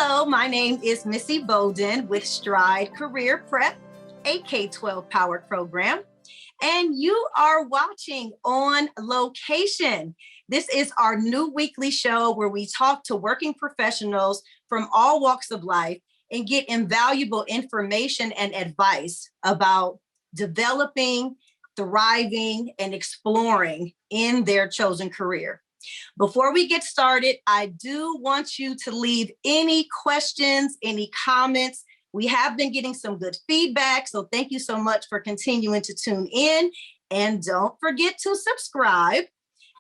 Hello, my name is Missy Bowden with Stride Career Prep, a K-12 powered program, and you are watching On Location. This is our new weekly show where we talk to working professionals from all walks of life and get invaluable information and advice about developing, thriving, and exploring in their chosen career. Before we get started, I do want you to leave any questions, any comments. We have been getting some good feedback, so thank you so much for continuing to tune in. And don't forget to subscribe.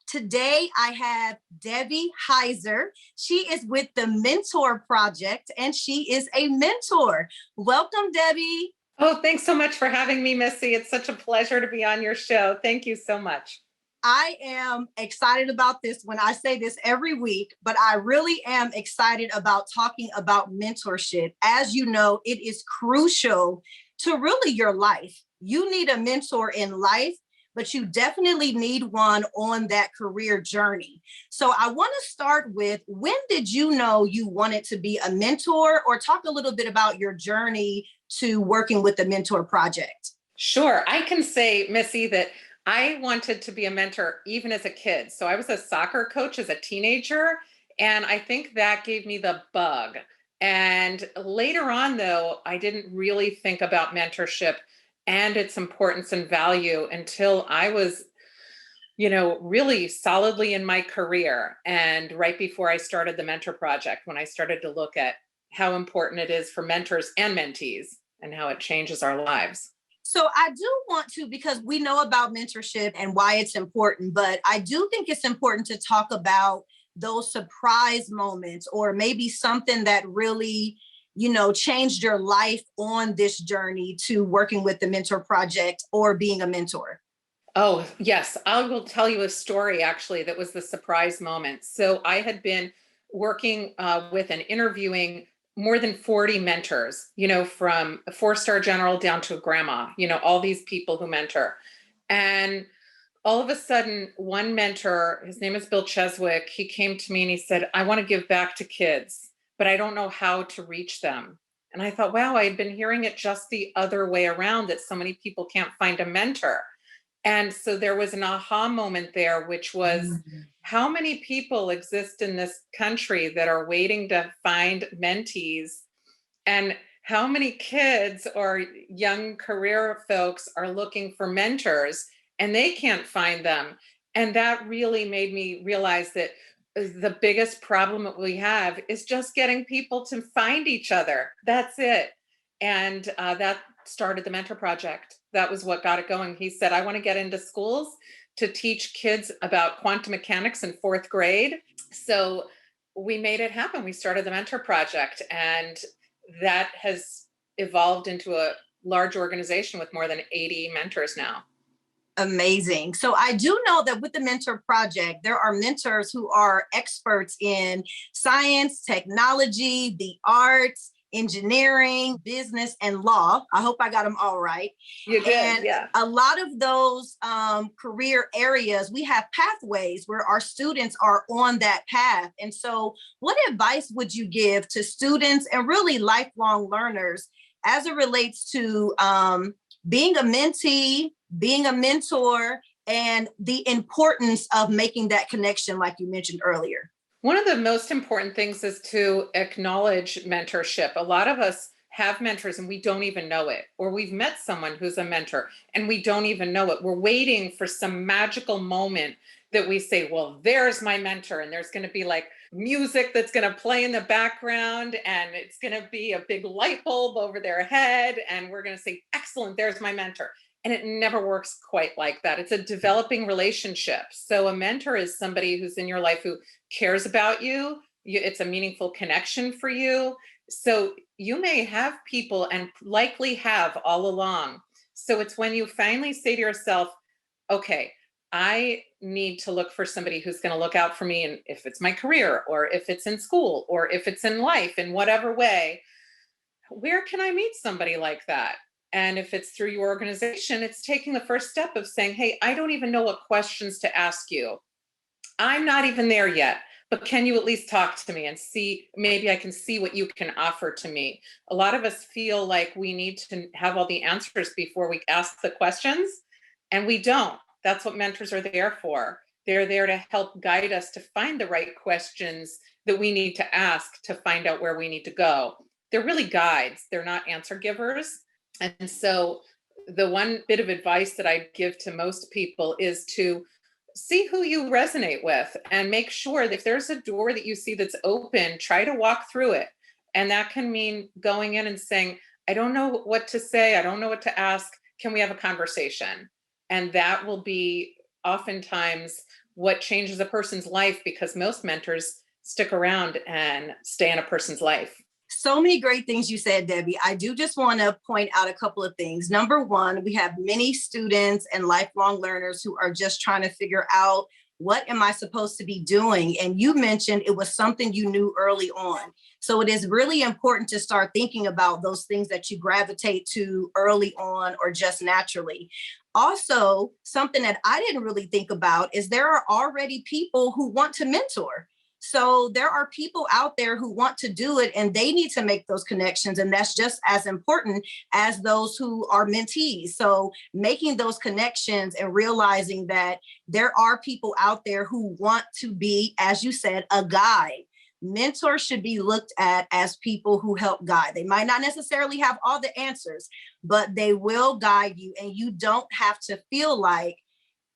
Today, I have Debbie Heiser. She is with the Mentor Project, and she is a mentor. Welcome, Debbie. Oh, thanks so much for having me, Missy. It's such a pleasure to be on your show. Thank you so much. I am excited about this when I say this every week, but I really am excited about talking about mentorship. As you know, it is crucial to really your life. You need a mentor in life, but you definitely need one on that career journey. So I want to start with, when did you know you wanted to be a mentor, or talk a little bit about your journey to working with the Mentor Project? Sure. I can say, Missy, that I wanted to be a mentor even as a kid. So I was a soccer coach as a teenager, and I think that gave me the bug. And later on, though, I didn't really think about mentorship and its importance and value until I was, really solidly in my career. And right before I started the Mentor Project, when I started to look at how important it is for mentors and mentees and how it changes our lives. So I do want to, because we know about mentorship and why it's important, but I do think it's important to talk about those surprise moments, or maybe something that really, changed your life on this journey to working with the Mentor Project or being a mentor. Oh, yes. I will tell you a story actually that was the surprise moment. So I had been working with and interviewing more than 40 mentors, from a four-star general down to a grandma, all these people who mentor. And all of a sudden, one mentor, his name is Bill Cheswick, he came to me and he said, I want to give back to kids, but I don't know how to reach them. And I thought, wow, I had been hearing it just the other way around, that so many people can't find a mentor. And so there was an aha moment there, which was, how many people exist in this country that are waiting to find mentees? And how many kids or young career folks are looking for mentors and they can't find them? And that really made me realize that the biggest problem that we have is just getting people to find each other. That's it. And that started the Mentor Project. That was what got it going. He said, I want to get into schools to teach kids about quantum mechanics in fourth grade. So we made it happen. We started the Mentor Project, and that has evolved into a large organization with more than 80 mentors now. Amazing. So I do know that with the Mentor Project, there are mentors who are experts in science, technology, the arts, engineering, business, and law. I hope I got them all right. You did, and yeah. A lot of those career areas, we have pathways where our students are on that path. And so what advice would you give to students and really lifelong learners as it relates to being a mentee, being a mentor, and the importance of making that connection, like you mentioned earlier? One of the most important things is to acknowledge mentorship. A lot of us have mentors and we don't even know it, or we've met someone who's a mentor and we don't even know it. We're waiting for some magical moment that we say, well, there's my mentor, and there's going to be like music that's going to play in the background, and it's going to be a big light bulb over their head, and we're going to say, excellent, there's my mentor. And it never works quite like that. It's a developing relationship. So a mentor is somebody who's in your life who cares about you. It's a meaningful connection for you. So you may have people, and likely have all along. So it's when you finally say to yourself, okay, I need to look for somebody who's going to look out for me. And if it's my career, or if it's in school, or if it's in life, in whatever way, where can I meet somebody like that? And if it's through your organization, it's taking the first step of saying, hey, I don't even know what questions to ask you. I'm not even there yet, but can you at least talk to me and see, maybe I can see what you can offer to me. A lot of us feel like we need to have all the answers before we ask the questions, and we don't. That's what mentors are there for. They're there to help guide us to find the right questions that we need to ask to find out where we need to go. They're really guides, they're not answer givers. And so the one bit of advice that I give to most people is to see who you resonate with and make sure that if there's a door that you see that's open, try to walk through it. And that can mean going in and saying, I don't know what to say, I don't know what to ask. Can we have a conversation? And that will be oftentimes what changes a person's life, because most mentors stick around and stay in a person's life. So many great things you said, Debbie. I do just want to point out a couple of things. Number one, we have many students and lifelong learners who are just trying to figure out, what am I supposed to be doing? And you mentioned it was something you knew early on. So it is really important to start thinking about those things that you gravitate to early on or just naturally. Also, something that I didn't really think about is there are already people who want to mentor. So there are people out there who want to do it, and they need to make those connections. And that's just as important as those who are mentees. So making those connections and realizing that there are people out there who want to be, as you said, a guide. Mentors should be looked at as people who help guide. They might not necessarily have all the answers, but they will guide you. And you don't have to feel like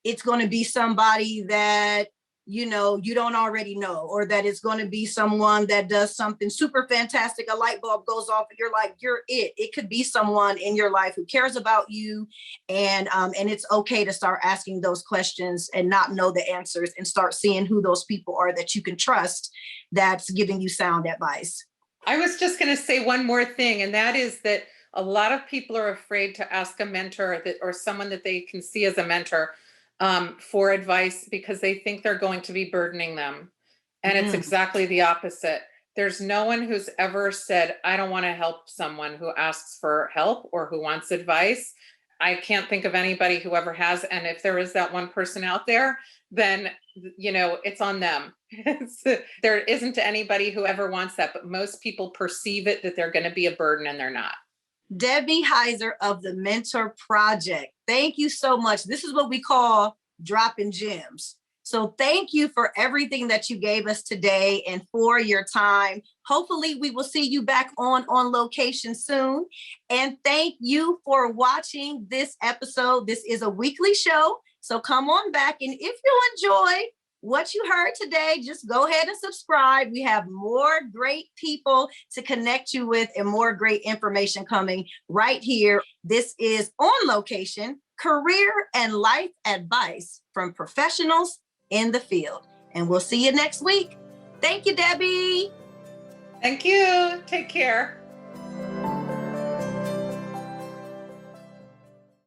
it's going to be somebody that you don't already know, or that it's going to be someone that does something super fantastic, a light bulb goes off and you're like, you're it. It could be someone in your life who cares about you, and it's okay to start asking those questions and not know the answers, and start seeing who those people are that you can trust that's giving you sound advice. I was just going to say one more thing, and that is that a lot of people are afraid to ask a mentor or someone that they can see as a mentor for advice, because they think they're going to be burdening them. And it's exactly the opposite. There's no one who's ever said, I don't want to help someone who asks for help or who wants advice. I can't think of anybody who ever has. And if there is that one person out there, then, it's on them. There isn't anybody who ever wants that, but most people perceive it that they're going to be a burden, and they're not. Debbie Heiser of the Mentor Project. Thank you so much. This is what we call dropping gems. So thank you for everything that you gave us today and for your time. Hopefully we will see you back on location soon. And thank you for watching this episode. This is a weekly show, so come on back. And if you enjoy what you heard today, just go ahead and subscribe. We have more great people to connect you with and more great information coming right here. This is On Location, career and life advice from professionals in the field. And we'll see you next week. Thank you, Debbie. Thank you. Take care.